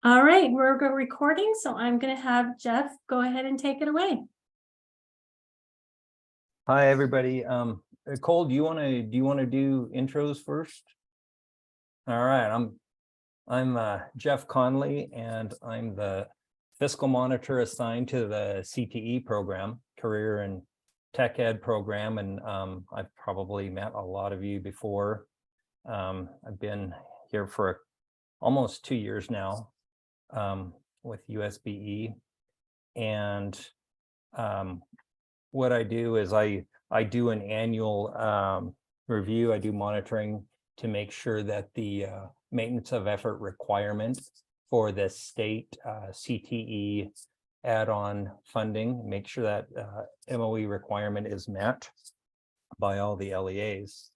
All right, we're recording, so I'm going to have Jeff go ahead and take it away. Hi, everybody. Cole, do you want to do intros first? All right, I'm Jeff Conley, and I'm the fiscal monitor assigned to the CTE program, Career and Tech Ed program, and I've probably met a lot of you before. I've been here for almost 2 years now with USBE, and what I do is I do an annual review. I do monitoring to make sure that the maintenance of effort requirement for the state CTE add-on funding, make sure that MOE requirement is met by all the LEAs.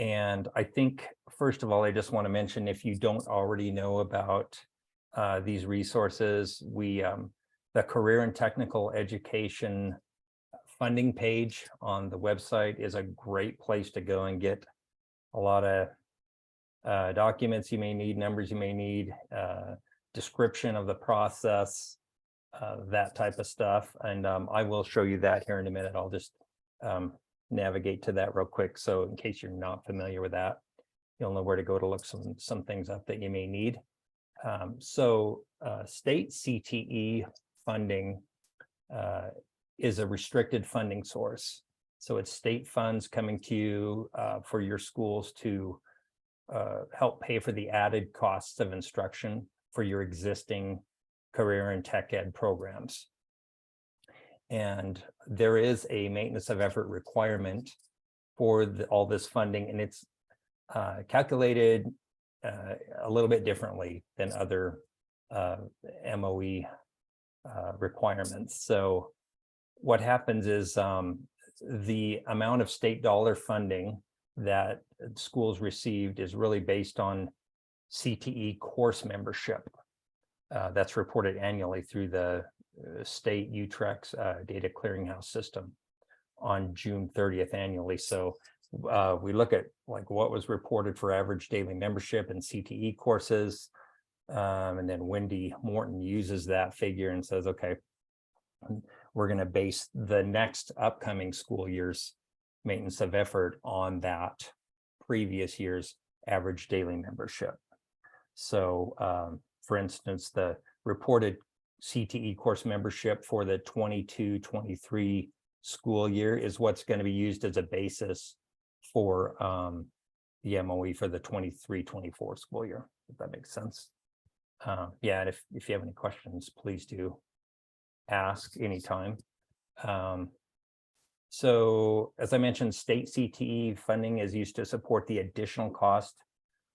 And I think, first of all, I just want to mention, if you don't already know about these resources, the Career and Technical Education funding page on the website is a great place to go and get a lot of documents you may need, numbers you may need, description of the process, that type of stuff. And I will show you that here in a minute. I'll just navigate to that real quick. So in case you're not familiar with that, you'll know where to go to look some things up that you may need. State CTE funding is a restricted funding source. So it's state funds coming to you for your schools to help pay for the added costs of instruction for your existing career and tech ed programs. And there is a maintenance of effort requirement for all this funding, and it's calculated a little bit differently than other MOE requirements. So what happens is the amount of state dollar funding that schools received is really based on CTE course membership. That's reported annually through the state UTREX data clearinghouse system on June 30th annually. So we look at like what was reported for average daily membership and CTE courses. And then Wendy Morton uses that figure and says, okay, we're going to base the next upcoming school year's maintenance of effort on that previous year's average daily membership. So for instance, the reported CTE course membership for the 22-23 school year is what's going to be used as a basis for the MOE for the 23-24 school year, if that makes sense. Yeah, and if you have any questions, please do ask anytime. So as I mentioned, state CTE funding is used to support the additional cost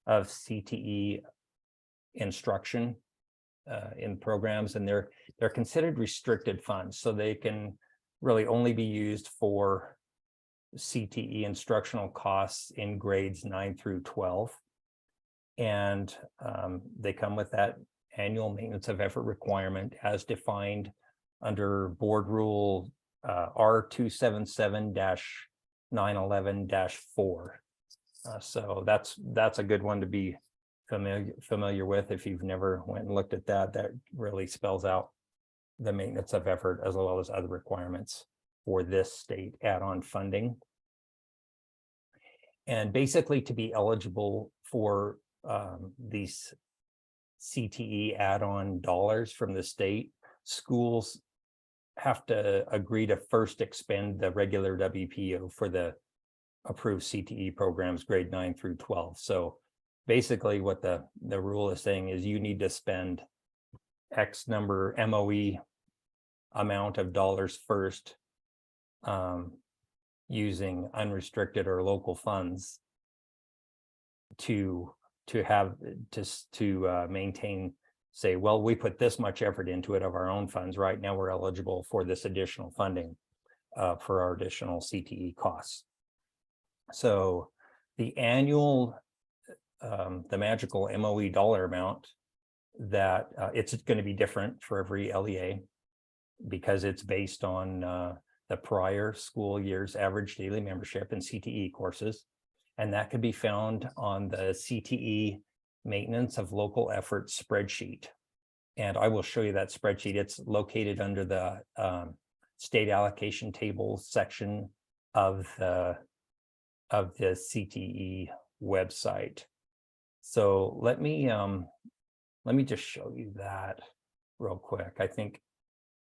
of CTE instruction in programs, and they're considered restricted funds, so they can really only be used for CTE instructional costs in grades 9 through 12. And they come with that annual maintenance of effort requirement as defined under Board Rule R277-911-4. So that's a good one to be familiar with if you've never went and looked at that. That really spells out the maintenance of effort as well as other requirements for this state add-on funding. And basically, to be eligible for these CTE add-on dollars from the state, schools have to agree to first expend the regular WPO for the approved CTE programs grade 9 through 12. So basically what the rule is saying is you need to spend X number MOE amount of dollars first using unrestricted or local funds to maintain, say, well, we put this much effort into it of our own funds. Right now we're eligible for this additional funding for our additional CTE costs. So the annual, the magical MOE dollar amount that it's going to be different for every LEA because it's based on the prior school year's average daily membership in CTE courses. And that can be found on the CTE maintenance of local effort spreadsheet. And I will show you that spreadsheet. It's located under the state allocation table section of the CTE website. So let me just show you that real quick.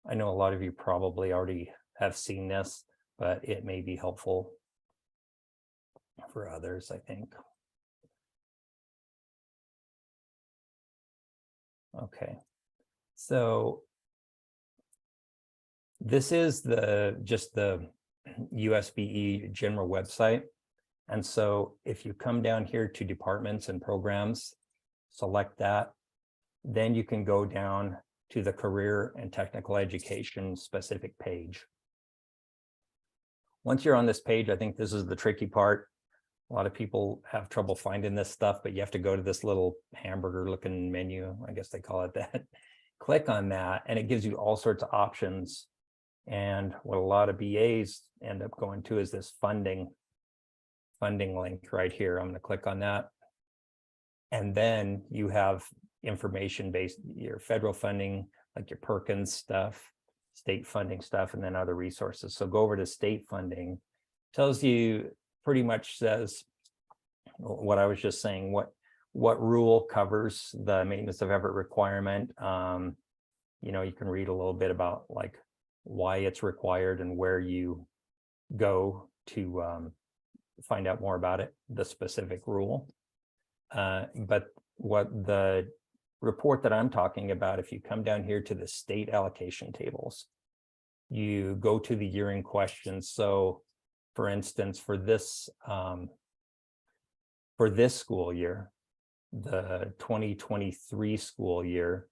I know a lot of you probably already have seen this, but it may be helpful for others, I think. Okay, so this is just the USBE general website. And so if you come down here to departments and programs, select that, then you can go down to the career and technical education specific page. Once you're on this page, I think this is the tricky part. A lot of people have trouble finding this stuff, but you have to go to this little hamburger looking menu, I guess they call it that. Click on that and it gives you all sorts of options. And what a lot of BAs end up going to is this funding link right here. I'm going to click on that. And then you have information based, your federal funding, like your Perkins stuff, state funding stuff, and then other resources. So go over to state funding, tells you, pretty much says what I was just saying, what rule covers the maintenance of effort requirement. You know, you can read a little bit about like why it's required and where you go to find out more about it, the specific rule. But what the report that I'm talking about, if you come down here to the state allocation tables, you go to the year in question. So for instance, for this school year, the 2023 school year,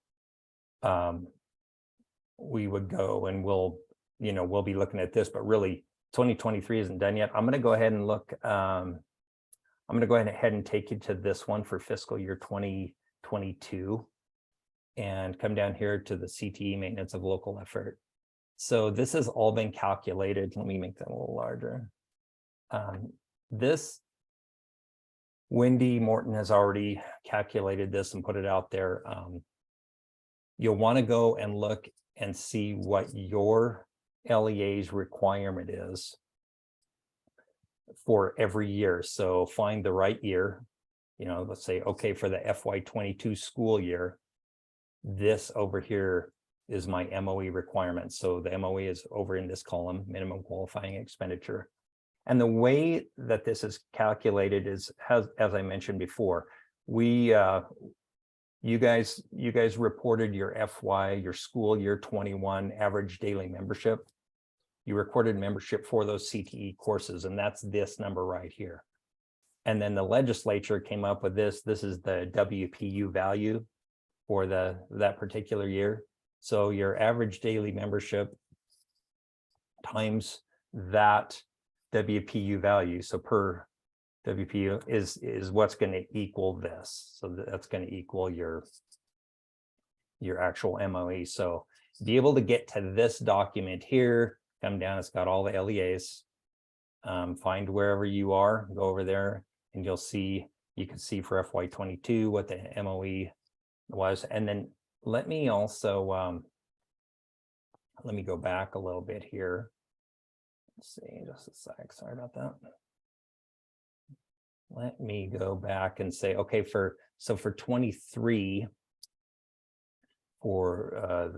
we would go and we'll be looking at this, but really 2023 isn't done yet. I'm going to go ahead and look. I'm going to go ahead and take you to this one for fiscal year 2022 and come down here to the CTE maintenance of local effort. So this has all been calculated. Let me make that a little larger. This, Wendy Morton has already calculated this and put it out there. You'll want to go and look and see what your LEA's requirement is for every year. So find the right year, let's say, okay, for the FY22 school year, this over here is my MOE requirement. So the MOE is over in this column, minimum qualifying expenditure. And the way that this is calculated is, as I mentioned before, you guys reported your school year 21 average daily membership. You recorded membership for those CTE courses, and that's this number right here. And then the legislature came up with this. This is the WPU value for that particular year. So your average daily membership times that WPU value, so per WPU is what's going to equal this. So that's going to equal your actual MOE. So be able to get to this document here, come down, it's got all the LEAs, find wherever you are, go over there, and you can see for FY22 what the MOE was. And then let me also, let me go back a little bit here. Let's see, just a sec, sorry about that. Let me go back and say, okay, for 23, for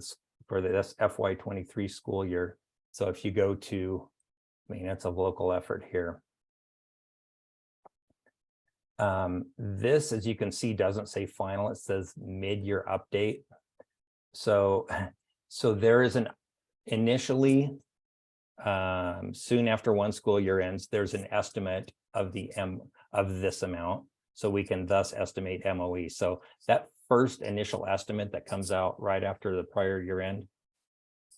this FY23 school year. So if you go to maintenance of local effort here, this, as you can see, doesn't say final, it says mid-year update. So there is an initially, soon after one school year ends, there's an estimate of this amount, so we can thus estimate MOE. So that first initial estimate that comes out right after the prior year end,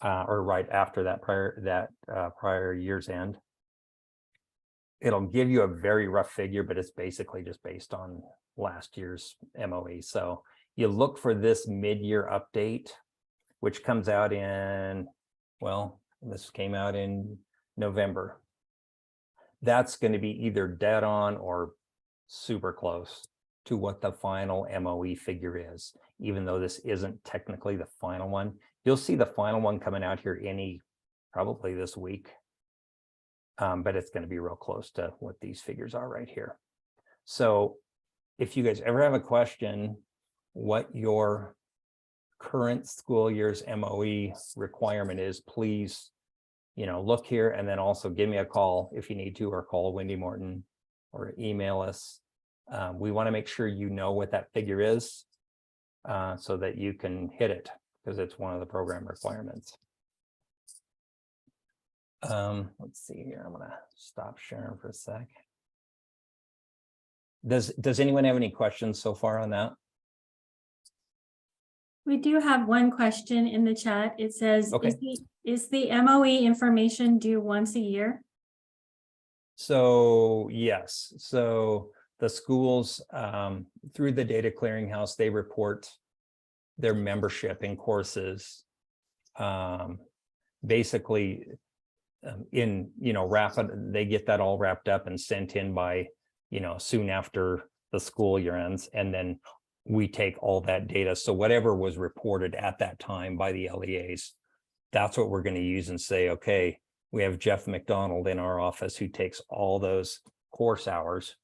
or right after that prior year's end, it'll give you a very rough figure, but it's basically just based on last year's MOE. So you look for this mid-year update, which comes out in, well, this came out in November. That's going to be either dead on or super close. to what the final MOE figure is, even though this isn't technically the final one. You'll see the final one coming out here probably this week. But it's going to be real close to what these figures are right here. So if you guys ever have a question, what your current school year's MOE requirement is, please, look here, and then also give me a call if you need to, or call Wendy Morton or email us. We want to make sure you know what that figure is so that you can hit it, because it's one of the program requirements. Let's see here. I'm gonna stop sharing for a sec. Does anyone have any questions so far on that? We do have one question in the chat. It says, Okay. is the MOE information due once a year? So yes, so the schools through the data clearinghouse, they report their membership in courses. Basically, in they get that all wrapped up and sent in by soon after the school year ends, and then we take all that data. So whatever was reported at that time by the LEAs, that's what we're going to use and say, okay, we have Jeff McDonald in our office who takes all those course hours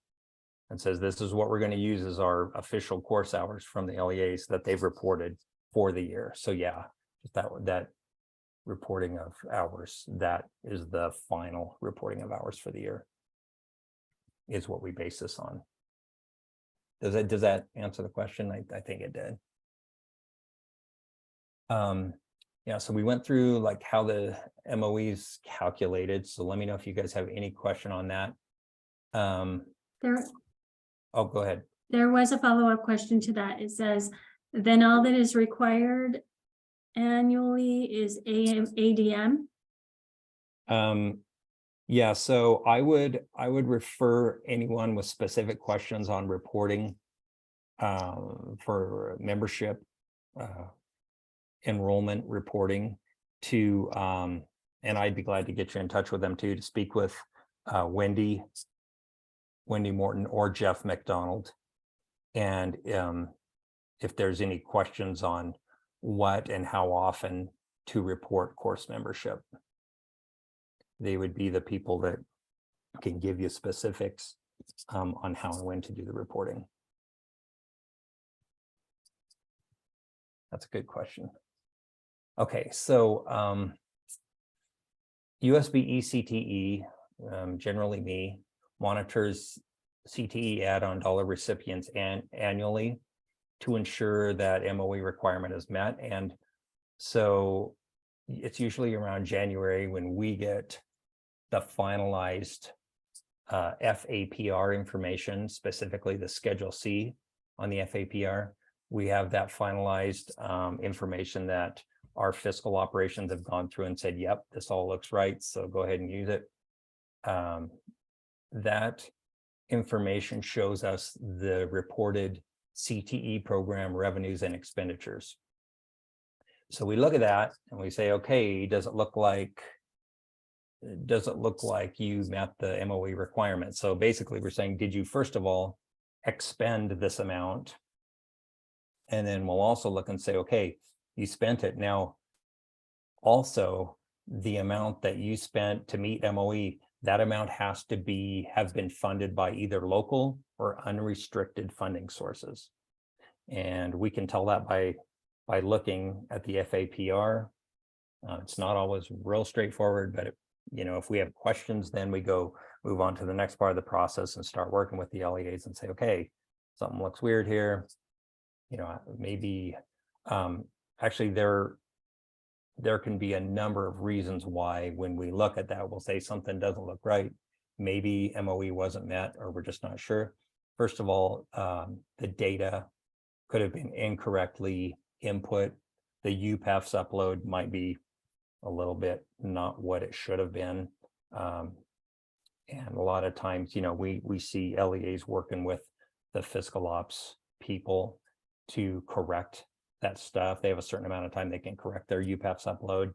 and says, this is what we're going to use as our official course hours from the LEAs that they've reported for the year. So yeah, that reporting of hours, that is the final reporting of hours for the year, is what we base this on. Does that answer the question? I think it did. Yeah, so we went through like how the MOE is calculated. So let me know if you guys have any question on that. Oh, go ahead. There was a follow-up question to that. It says, then all that is required annually is ADM. Yeah, so I would refer anyone with specific questions on reporting for membership enrollment reporting to and I'd be glad to get you in touch with them too, to speak with Wendy Morton or Jeff McDonald. And if there's any questions on what and how often to report course membership, they would be the people that can give you specifics on how and when to do the reporting. That's a good question. Okay, so USB eCTE, generally me, monitors CTE add-on dollar recipients annually to ensure that MOE requirement is met. And so it's usually around January when we get the finalized FAPR information, specifically the Schedule C on the FAPR. We have that finalized information that our fiscal operations have gone through and said, yep, this all looks right, so go ahead and use it. That information shows us the reported CTE program revenues and expenditures. So we look at that and we say, okay, does it look like you met the MOE requirement? So basically we're saying, did you first of all expend this amount? And then we'll also look and say, okay, you spent it. Now, also the amount that you spent to meet MOE, that amount has to have been funded by either local or unrestricted funding sources. And we can tell that by looking at the FAPR. It's not always real straightforward, but if we have questions, then we move on to the next part of the process and start working with the LEAs and say, okay, something looks weird here. Maybe actually there can be a number of reasons why when we look at that, we'll say something doesn't look right. Maybe MOE wasn't met, or we're just not sure. First of all, the data could have been incorrectly input. The UPAFS upload might be a little bit not what it should have been. And a lot of times, we see LEAs working with the fiscal ops people to correct that stuff. They have a certain amount of time they can correct their UPAFS upload,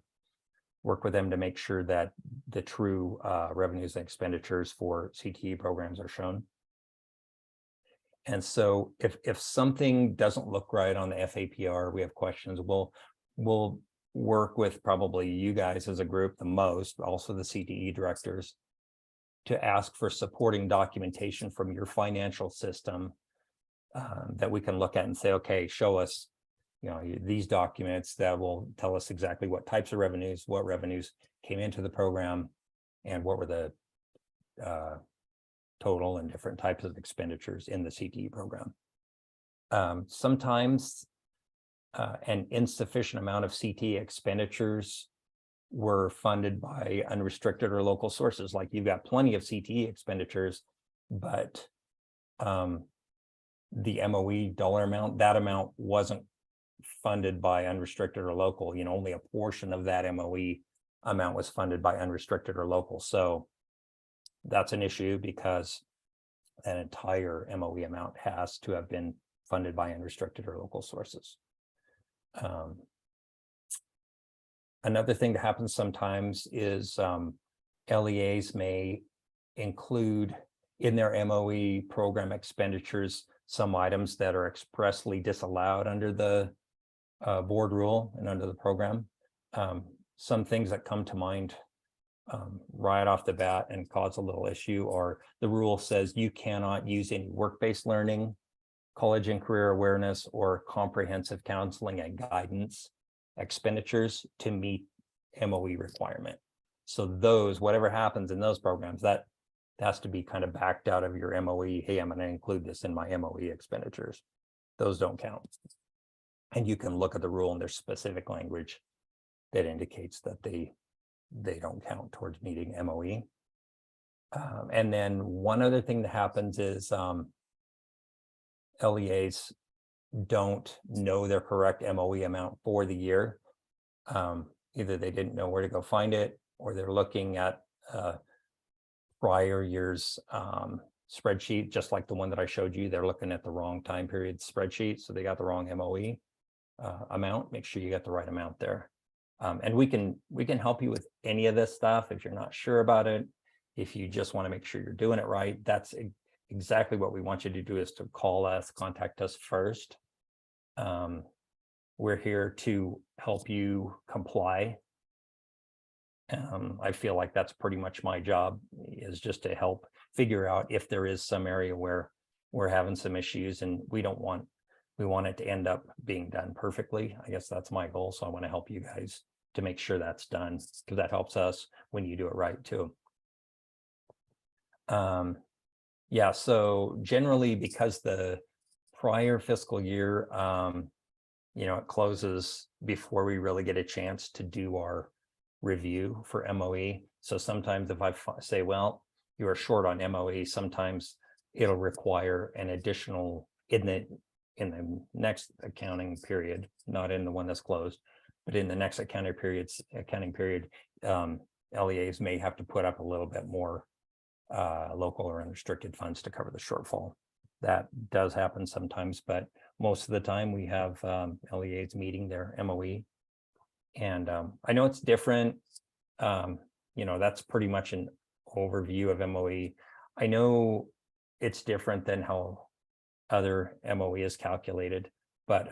work with them to make sure that the true revenues and expenditures for CTE programs are shown. And so if something doesn't look right on the FAPR, we have questions, we'll work with probably you guys as a group the most, also the CTE directors, to ask for supporting documentation from your financial system that we can look at and say, okay, show us, these documents that will tell us exactly what types of revenues, what revenues came into the program, and what were the total and different types of expenditures in the CTE program. Sometimes an insufficient amount of CTE expenditures were funded by unrestricted or local sources. Like you've got plenty of CTE expenditures, but the MOE dollar amount, that amount wasn't funded by unrestricted or local. Only a portion of that MOE amount was funded by unrestricted or local. So that's an issue because an entire MOE amount has to have been funded by unrestricted or local sources. Another thing that happens sometimes is LEAs may include in their MOE program expenditures some items that are expressly disallowed under the board rule and under the program. Some things that come to mind right off the bat and cause a little issue, or the rule says you cannot use any work-based learning, college and career awareness, or comprehensive counseling and guidance expenditures to meet MOE requirement. So those, whatever happens in those programs, that has to be kind of backed out of your MOE. Hey, I'm going to include this in my MOE expenditures. Those don't count. And you can look at the rule and there's specific language that indicates that they don't count towards meeting MOE. And then one other thing that happens is LEAs don't know their correct MOE amount for the year. Either they didn't know where to go find it, or they're looking at prior year's spreadsheet, just like the one that I showed you. They're looking at the wrong time period spreadsheet, so they got the wrong MOE amount. Make sure you get the right amount there. And we can help you with any of this stuff if you're not sure about it. If you just want to make sure you're doing it right, that's exactly what we want you to do, is to call us, contact us first. We're here to help you comply. I feel like that's pretty much my job, is just to help figure out if there is some area where we're having some issues, and we want it to end up being done perfectly. I guess that's my goal. So I want to help you guys to make sure that's done, because that helps us when you do it right too. Yeah, so generally, because the prior fiscal year, it closes before we really get a chance to do our review for MOE. So sometimes if I say, well, you are short on MOE, sometimes it'll require an additional in the next accounting period, not in the one that's closed, but in the next accounting period, LEAs may have to put up a little bit more local or unrestricted funds to cover the shortfall. That does happen sometimes, but most of the time we have LEAs meeting their MOE. And I know it's different. That's pretty much an overview of MOE. I know it's different than how other MOE is calculated, but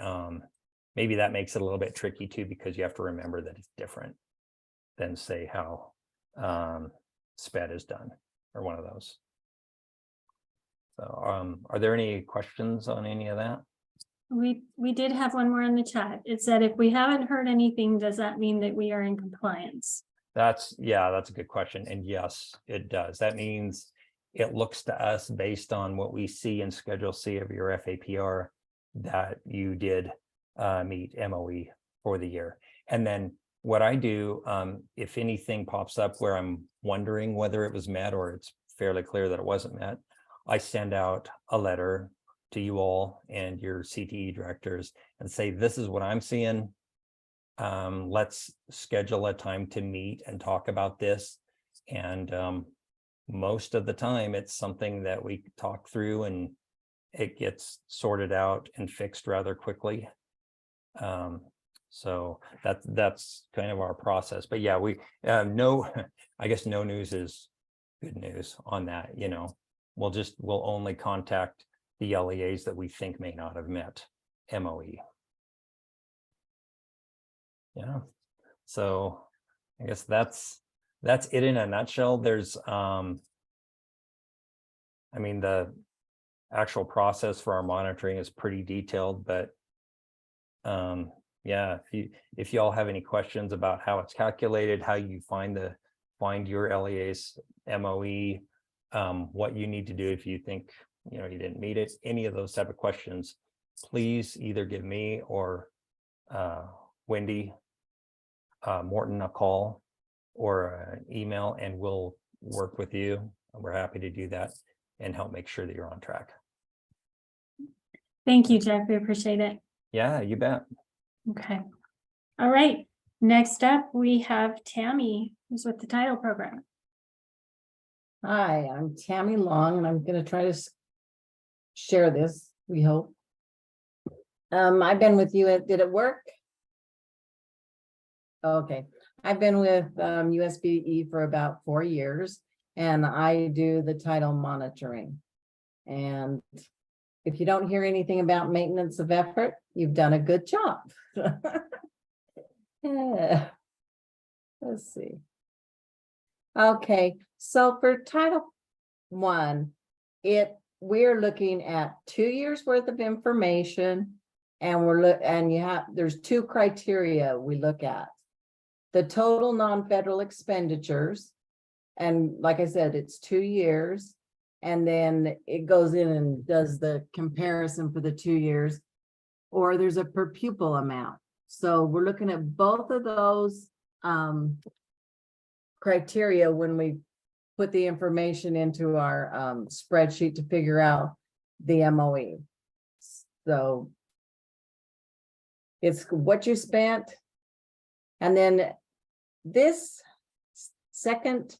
maybe that makes it a little bit tricky too, because you have to remember that it's different than, say, how SPED is done, or one of those. So are there any questions on any of that? We did have one more in the chat. It said, if we haven't heard anything, does that mean that we are in compliance? That's a good question. And yes, it does. That means it looks to us, based on what we see in Schedule C of your FAPR, that you did meet MOE for the year. And then what I do, if anything pops up where I'm wondering whether it was met, or it's fairly clear that it wasn't met, I send out a letter to you all and your CTE directors and say, this is what I'm seeing. Let's schedule a time to meet and talk about this. And most of the time it's something that we talk through and it gets sorted out and fixed rather quickly. So that's kind of our process. But yeah, we I guess no news is good news on that. We'll only contact the LEAs that we think may not have met MOE. Yeah, so I guess that's it in a nutshell. There's I mean, the actual process for our monitoring is pretty detailed, but yeah, if you all have any questions about how it's calculated, how you find your LEA's MOE, what you need to do if you think you didn't meet it, any of those type of questions, please either give me or Wendy Morton a call or an email, and we'll work with you. We're happy to do that and help make sure that you're on track. Thank you, Jeff. We appreciate it. Yeah, you bet. Okay. All right. Next up, we have Tammy, who's with the title program. Hi, I'm Tammy Long, and I'm going to try to share this, we hope. I've been with you did it work? Okay, I've been with USBE for about 4 years, and I do the title monitoring. And if you don't hear anything about maintenance of effort, you've done a good job. Yeah. Let's see. Okay, so for Title I, we're looking at 2 years worth of information, and there's 2 criteria we look at. The total non-federal expenditures, and like I said, it's 2 years, and then it goes in and does the comparison for the 2 years, or there's a per pupil amount. So we're looking at both of those criteria when we put the information into our spreadsheet to figure out the MOE. So it's what you spent. And then this second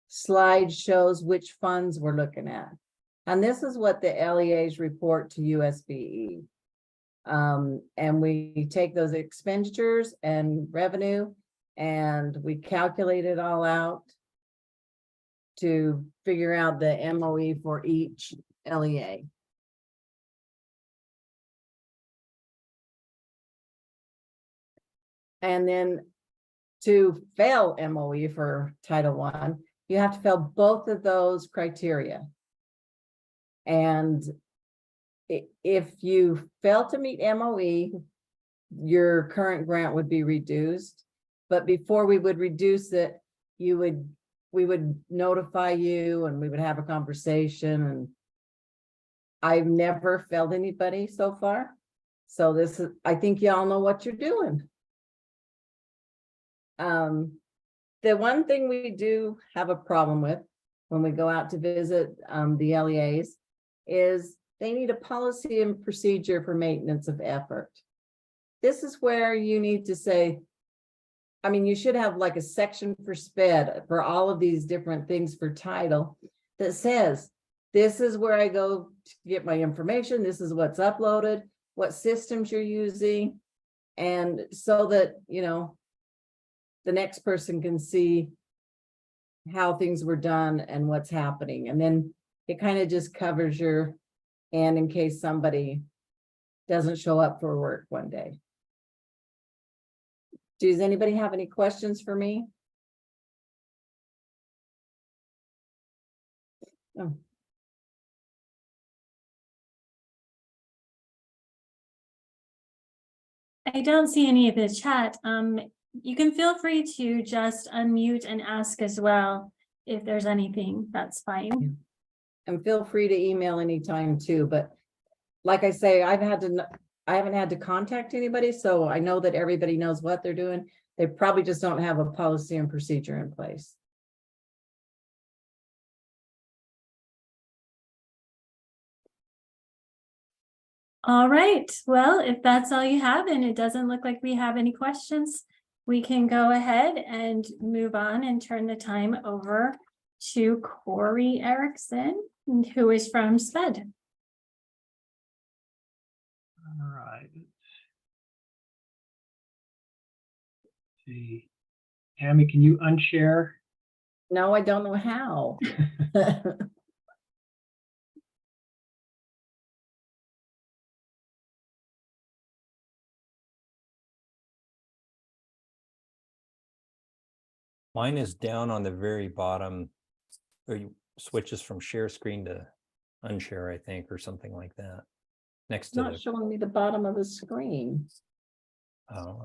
slide shows which funds we're looking at. And this is what the LEAs report to USBE. And we take those expenditures and revenue and we calculate it all out to figure out the MOE for each LEA. And then to fail MOE for Title I, you have to fail both of those criteria. And if you fail to meet MOE, your current grant would be reduced. But before we would reduce it, we would notify you and we would have a conversation. And I've never failed anybody so far. So I think y'all know what you're doing. The one thing we do have a problem with when we go out to visit the LEAs is they need a policy and procedure for maintenance of effort. This is where you need to say, I mean, you should have like a section for SPED for all of these different things for title that says, this is where I go to get my information. This is what's uploaded, what systems you're using. And so that, the next person can see how things were done and what's happening. And then it kind of just covers and in case somebody doesn't show up for work one day. Does anybody have any questions for me? Oh. I don't see any of the chat. You can feel free to just unmute and ask as well. If there's anything, that's fine. And feel free to email anytime too, but like I say, I haven't had to contact anybody, so I know that everybody knows what they're doing. They probably just don't have a policy and procedure in place. All right, well, if that's all you have and it doesn't look like we have any questions, we can go ahead and move on and turn the time over to Corey Erickson, who is from SPED. All right. Let's see, Tammy, can you unshare? No, I don't know how. Mine is down on the very bottom, or you switches from share screen to unshare, I think, or something like that. Next It's to not the, showing me the bottom of the screen. oh,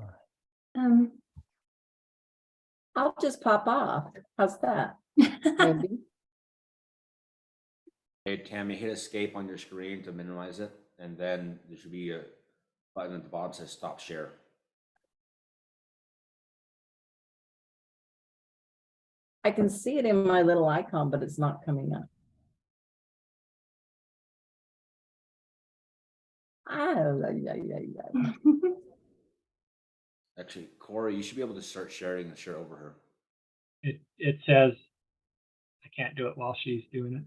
Um, I'll just pop off. How's that? Maybe. Hey, Tammy, hit escape on your screen to minimize it, and then there should be a button at the bottom that says stop share. I can see it in my little icon, but it's not coming up. Oh, yeah, yeah, yeah. Actually, Corey, you should be able to start sharing and share over her. It says I can't do it while she's doing it.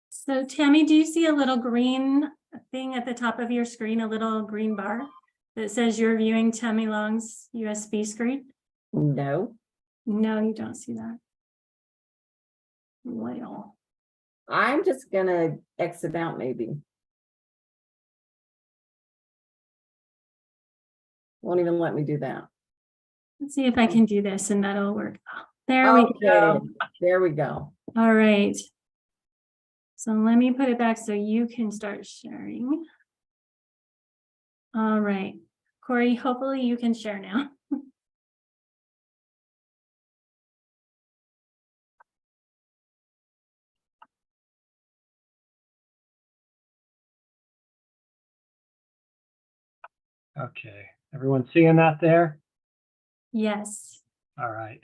So Tammy, do you see a little green thing at the top of your screen, a little green bar that says you're viewing Tammy Long's USB screen? No, No, you don't see that. Well, I'm just gonna exit out maybe. Won't even let me do that. let's see if I can do this and that'll work. There we Okay, go. there we go. All right. So let me put it back so you can start sharing. All right, Corey, hopefully you can share now. Okay, everyone seeing that there? Yes. All right.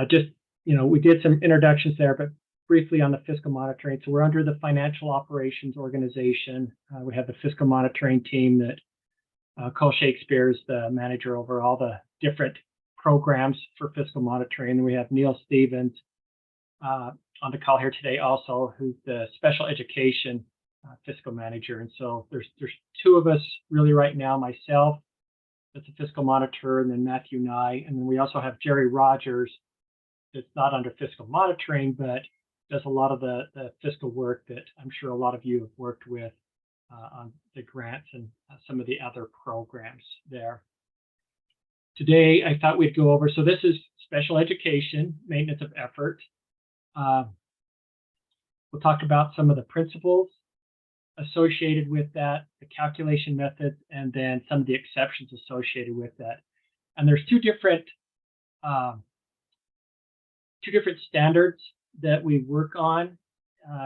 Just, we did some introductions there, but briefly on the fiscal monitoring. So we're under the financial operations organization. We have the fiscal monitoring team that Cole Shakespeare is the manager over all the different programs for fiscal monitoring. And we have Neil Stevens on the call here today also, who's the special education fiscal manager. And so there's two of us really right now, myself, that's a fiscal monitor, and then Matthew Nye. And then we also have Jerry Rogers, that's not under fiscal monitoring, but does a lot of the fiscal work that I'm sure a lot of you have worked with on the grants and some of the other programs there. Today, I thought we'd go over, so this is special education, maintenance of effort. We'll talk about some of the principles associated with that, the calculation methods, and then some of the exceptions associated with that. And there's two different standards that we work on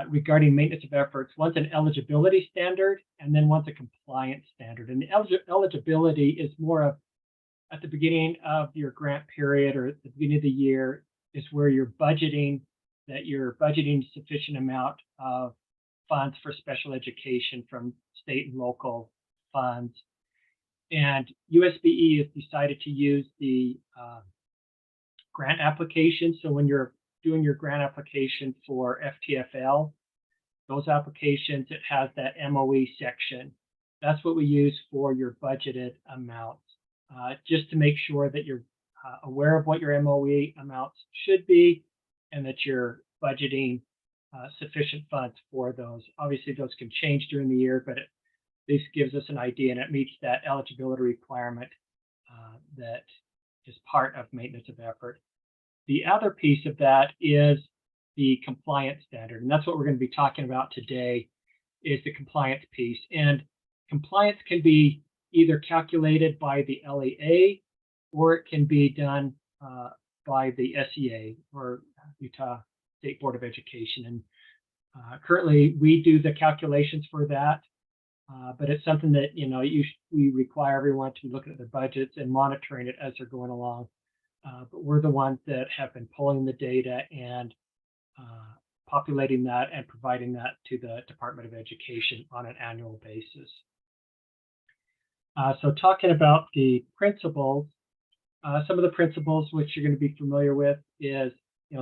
regarding maintenance of efforts. One's an eligibility standard, and then one's a compliance standard. And the eligibility is more of at the beginning of your grant period or at the beginning of the year is where you're budgeting sufficient amount of funds for special education from state and local funds. And USBE has decided to use the grant application. So when you're doing your grant application for FTFL, those applications, it has that MOE section. That's what we use for your budgeted amounts, just to make sure that you're aware of what your MOE amounts should be and that you're budgeting sufficient funds for those. Obviously, those can change during the year, but this gives us an idea, and it meets that eligibility requirement that is part of maintenance of effort. The other piece of that is the compliance standard, and that's what we're going to be talking about today, is the compliance piece. And compliance can be either calculated by the LEA or it can be done by the SEA, or Utah State Board of Education. And currently we do the calculations for that, but it's something that we require everyone to be looking at their budgets and monitoring it as they're going along. But we're the ones that have been pulling the data and populating that and providing that to the Department of Education on an annual basis. So talking about the principles, some of the principles which you're going to be familiar with is,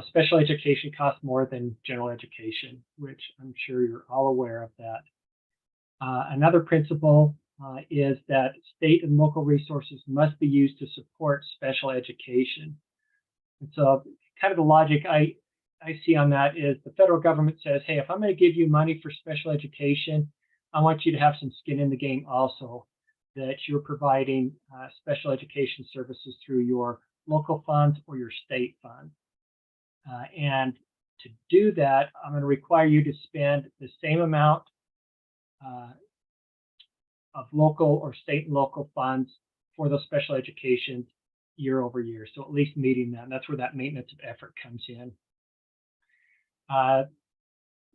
special education costs more than general education, which I'm sure you're all aware of that. Another principle is that state and local resources must be used to support special education. And so kind of the logic I see on that is the federal government says, hey, if I'm going to give you money for special education, I want you to have some skin in the game also, that you're providing special education services through your local funds or your state funds. And to do that, I'm going to require you to spend the same amount of local or state and local funds for those special educations year over year. So at least meeting that. And that's where that maintenance of effort comes in.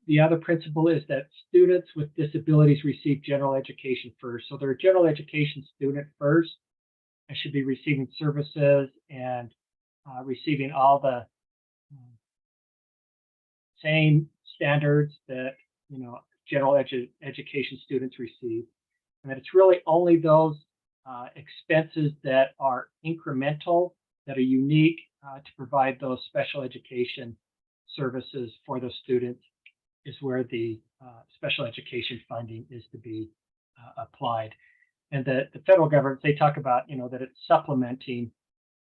The other principle is that students with disabilities receive general education first. So they're a general education student first and should be receiving services and receiving all the same standards that, you know, general education students receive. And that it's really only those expenses that are incremental, that are unique to provide those special education services for those students is where the special education funding is to be applied. And the federal government, they talk about, you know, that it's supplementing,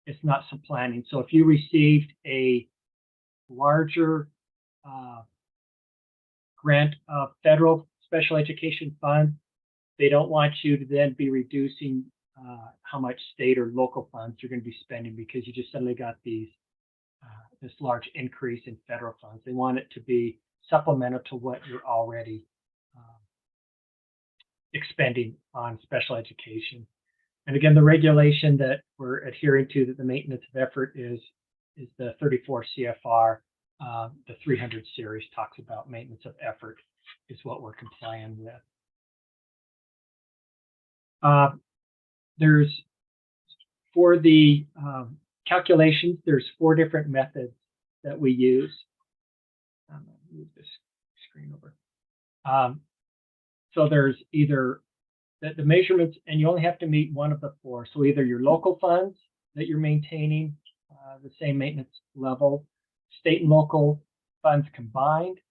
it's not supplanting. So if you received a larger grant of federal special education funds, they don't want you to then be reducing how much state or local funds you're going to be spending because you just suddenly got these this large increase in federal funds. They want it to be supplemental to what you're already expending on special education. And again, the regulation that we're adhering to, that the maintenance of effort is the 34 CFR. The 300 series talks about maintenance of effort is what we're complying with. There's, for the calculations, there's 4 different methods that we use. Move this screen over. So there's either the measurements, and you only have to meet one of the 4. So either your local funds that you're maintaining the same maintenance level, state and local funds combined,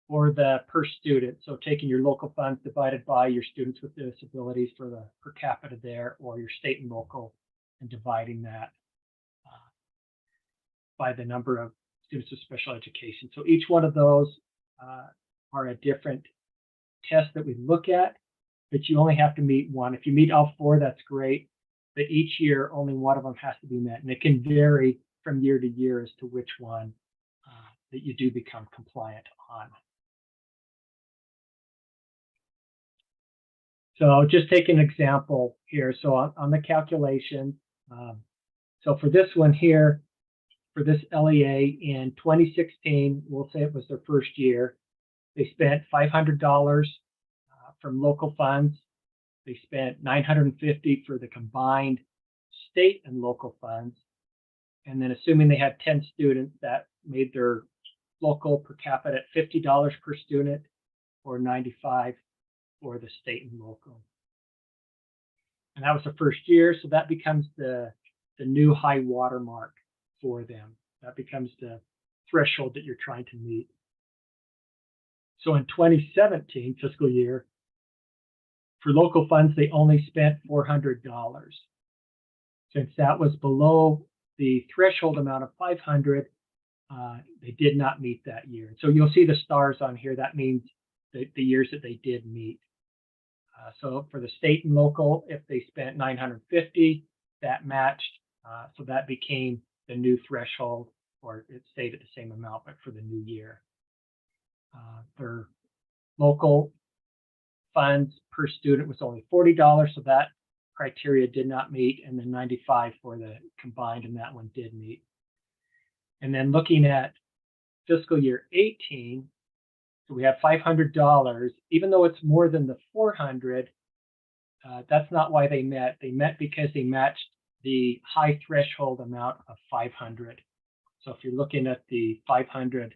or the per student. So taking your local funds divided by your students with disabilities for the per capita there, or your state and local, and dividing that by the number of students with special education. So each one of those are a different test that we look at, but you only have to meet one. If you meet all 4, that's great, but each year only one of them has to be met, and it can vary from year to year as to which one that you do become compliant on. So just take an example here. So on the calculation, so for this one here, for this LEA in 2016, we'll say it was their first year, they spent $500 from local funds. They spent $950 for the combined state and local funds. And then assuming they had 10 students, that made their local per capita at $50 per student, or $95 for the state and local. And that was the first year, so that becomes the new high water mark for them. That becomes the threshold that you're trying to meet. So in 2017 fiscal year, for local funds, they only spent $400. Since that was below the threshold amount of 500, they did not meet that year. So you'll see the stars on here. That means the years that they did meet. So for the state and local, if they spent $950, that matched. So that became the new threshold, or it stayed at the same amount, but for the new year. Their local funds per student was only $40, so that criteria did not meet, and then $95 for the combined, and that one did meet. And then looking at fiscal year 18, so we have $500, even though it's more than the 400, that's not why they met. They met because they matched the high threshold amount of 500. So if you're looking at the $500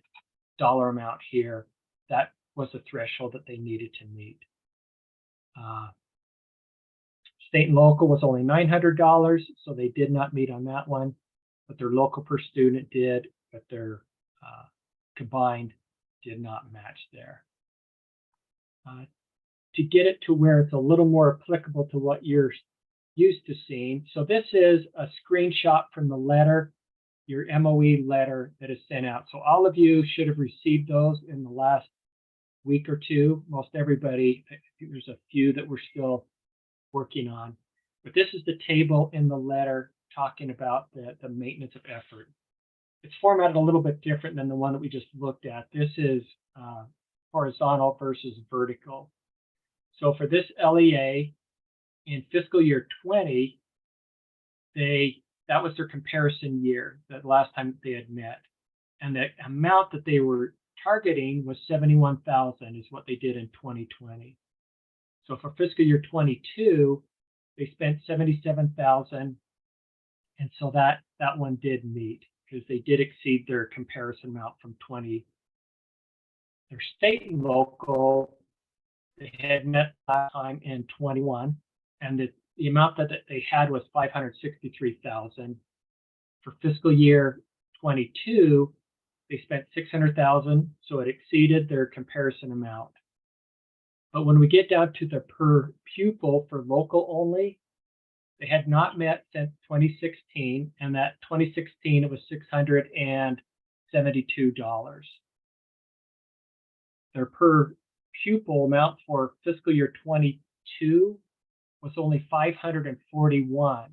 amount here, that was the threshold that they needed to meet. State and local was only $900, so they did not meet on that one, but their local per student did, but their combined did not match there. To get it to where it's a little more applicable to what you're used to seeing. So this is a screenshot from the letter, your MOE letter that is sent out. So all of you should have received those in the last week or two. Most everybody, I think there's a few that we're still working on. But this is the table in the letter talking about the maintenance of effort. It's formatted a little bit different than the one that we just looked at. This is horizontal versus vertical. So for this LEA in fiscal year 20, that was their comparison year, that last time they had met. And the amount that they were targeting was 71,000 is what they did in 2020. So for fiscal year 22, they spent 77,000. And so that one did meet because they did exceed their comparison amount from 20. Their state and local, they had met last time in 21, and the amount that they had was 563,000. For fiscal year 22, they spent 600,000, so it exceeded their comparison amount. But when we get down to the per pupil for local only, they had not met since 2016, and that 2016 it was $672. Their per pupil amount for fiscal year 22 was only 541.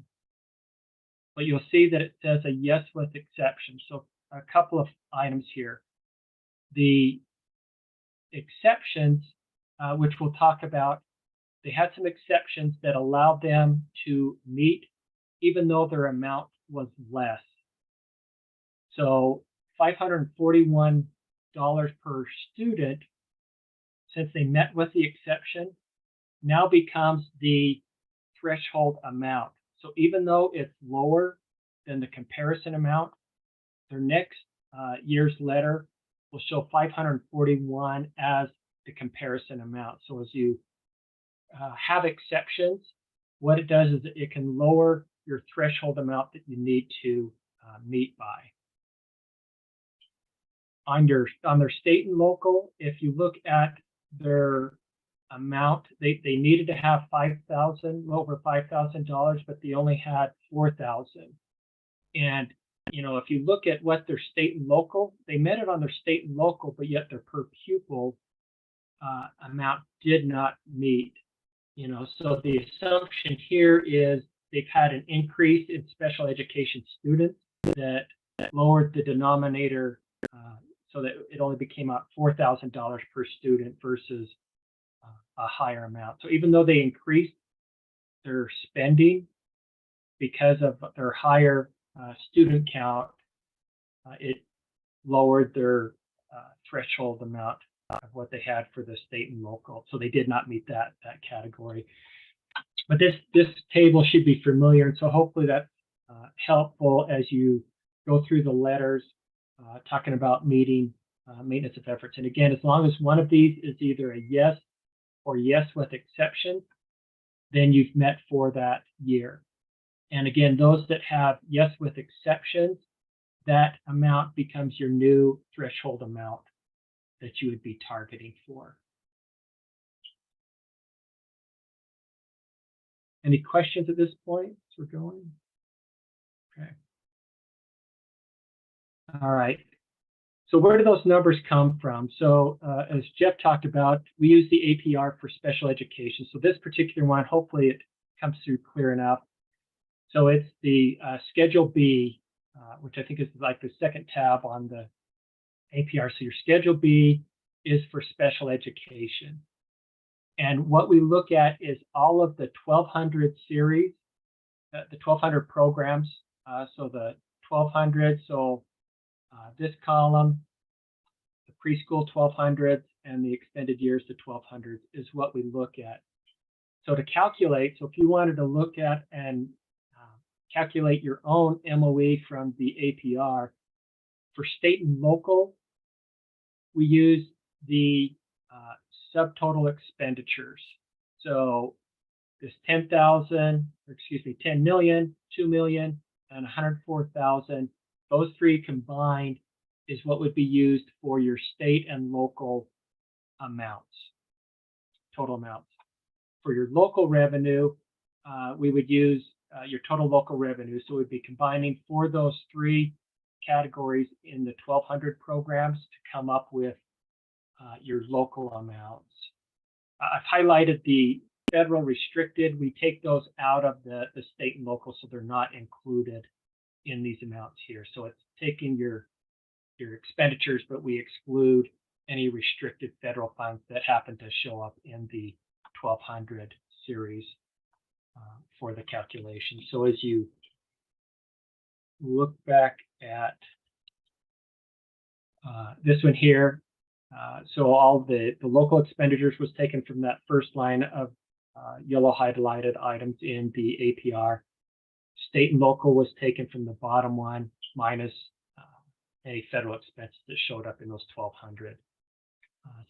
But you'll see that it says a yes with exception. So a couple of items here. The exceptions, which we'll talk about, they had some exceptions that allowed them to meet even though their amount was less. So $541 per student, since they met with the exception, now becomes the threshold amount. So even though it's lower than the comparison amount, their next year's letter will show 541 as the comparison amount. So as you have exceptions, what it does is it can lower your threshold amount that you need to meet by. On their state and local, if you look at their amount, they needed to have over $5,000, but they only had 4,000. And if you look at what their state and local, they met it on their state and local, but yet their per pupil amount did not meet. So the assumption here is they've had an increase in special education students that lowered the denominator so that it only became out $4,000 per student versus a higher amount. So even though they increased their spending because of their higher student count, it lowered their threshold amount of what they had for the state and local. So they did not meet that category. But this table should be familiar, and so hopefully that's helpful as you go through the letters talking about meeting maintenance of efforts. And again, as long as one of these is either a yes or yes with exception, then you've met for that year. And again, those that have yes with exceptions, that amount becomes your new threshold amount that you would be targeting for. Any questions at this point as we're going? Okay. All right. So where do those numbers come from? So as Jeff talked about, we use the APR for special education. So this particular one, hopefully it comes through clear enough. So it's the Schedule B, which I think is like the second tab on the APR. So your Schedule B is for special education. And what we look at is all of the 1200 series, the 1200 programs. So the 1200, so this column, the preschool 1200s and the extended years, the 1200s is what we look at. So to calculate, so if you wanted to look at and calculate your own MOE from the APR, for state and local, we use the subtotal expenditures. So this 10,000, excuse me, 10 million, 2 million, and 104,000, those three combined is what would be used for your state and local amounts, total amounts. For your local revenue, we would use your total local revenue. So we'd be combining for those three categories in the 1200 programs to come up with your local amounts. I've highlighted the federal restricted. We take those out of the state and local, so they're not included in these amounts here. So it's taking your expenditures, but we exclude any restricted federal funds that happen to show up in the 1200 series for the calculation. So as you look back at this one here, so all the local expenditures was taken from that first line of yellow highlighted items in the APR. State and local was taken from the bottom one minus any federal expenses that showed up in those 1200.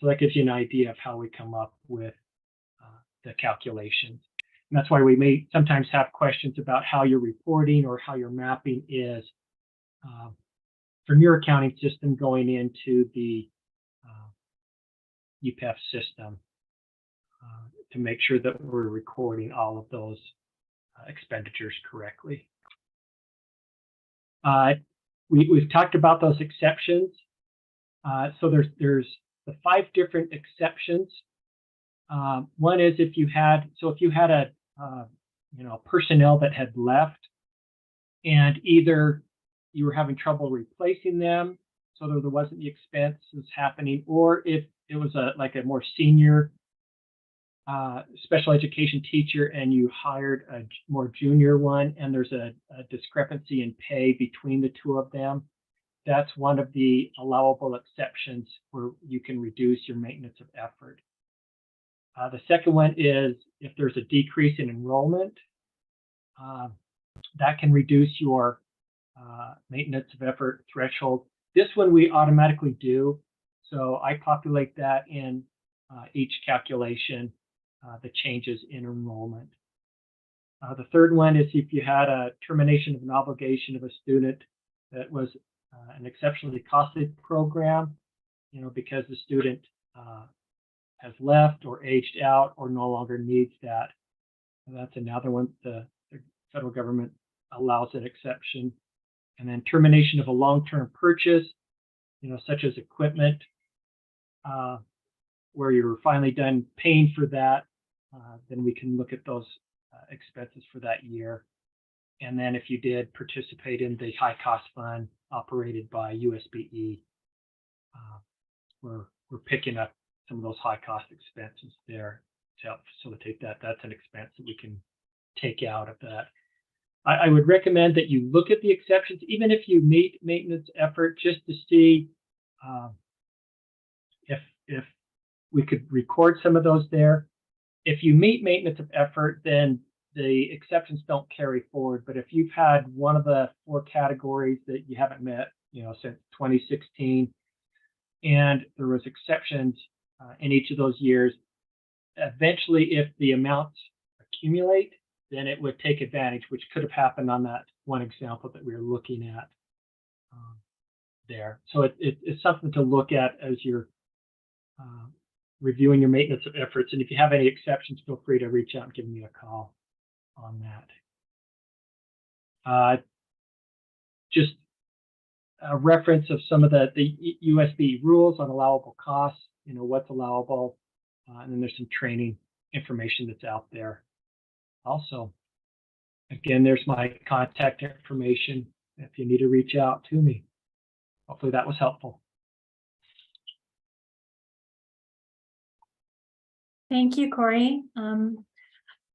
So that gives you an idea of how we come up with the calculations. And that's why we may sometimes have questions about how your reporting or how your mapping is from your accounting system going into the UPEF system to make sure that we're recording all of those expenditures correctly. We've talked about those exceptions. So there's the 5 different exceptions. One is if you had a personnel that had left, and either you were having trouble replacing them, so there wasn't the expenses happening, or if it was like a more senior special education teacher and you hired a more junior one, and there's a discrepancy in pay between the two of them. That's one of the allowable exceptions where you can reduce your maintenance of effort. The second one is if there's a decrease in enrollment, that can reduce your maintenance of effort threshold. This one we automatically do, so I populate that in each calculation, the changes in enrollment. The third one is if you had a termination of an obligation of a student that was an exceptionally costly program, because the student has left or aged out or no longer needs that. And that's another one the federal government allows an exception. And then termination of a long-term purchase, such as equipment, where you're finally done paying for that, then we can look at those expenses for that year. And then if you did participate in the high cost fund operated by USBE, we're picking up some of those high cost expenses there to help facilitate that. That's an expense that we can take out of that. I would recommend that you look at the exceptions, even if you meet maintenance effort, just to see if we could record some of those there. If you meet maintenance of effort, then the exceptions don't carry forward. But if you've had one of the 4 categories that you haven't met, since 2016, and there was exceptions in each of those years, eventually, if the amounts accumulate, then it would take advantage, which could have happened on that one example that we were looking at there. So it's something to look at as you're reviewing your maintenance of efforts. And if you have any exceptions, feel free to reach out and give me a call on that. Just a reference of some of the USB rules on allowable costs, what's allowable, and then there's some training information that's out there. Also, again, there's my contact information if you need to reach out to me. Hopefully that was helpful. Thank you, Corey.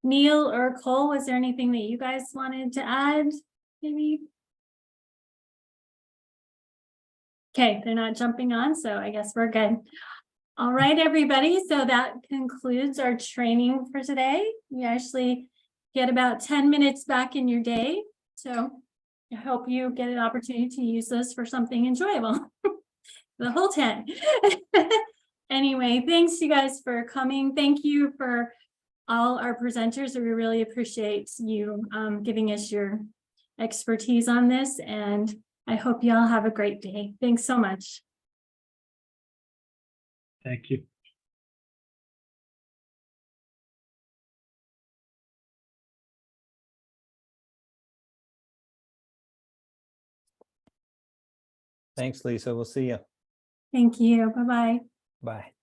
Neil or Cole, was there anything that you guys wanted to add? Maybe? Okay, they're not jumping on, so I guess we're good. All right, everybody. So that concludes our training for today. You actually get about 10 minutes back in your day. So I hope you get an opportunity to use this for something enjoyable. The whole 10. Anyway, thanks you guys for coming. Thank you for all our presenters. We really appreciate you giving us your expertise on this, and I hope you all have a great day. Thanks so much. Thank you. Thanks, Lisa. We'll see you. Thank you. Bye-bye. Bye.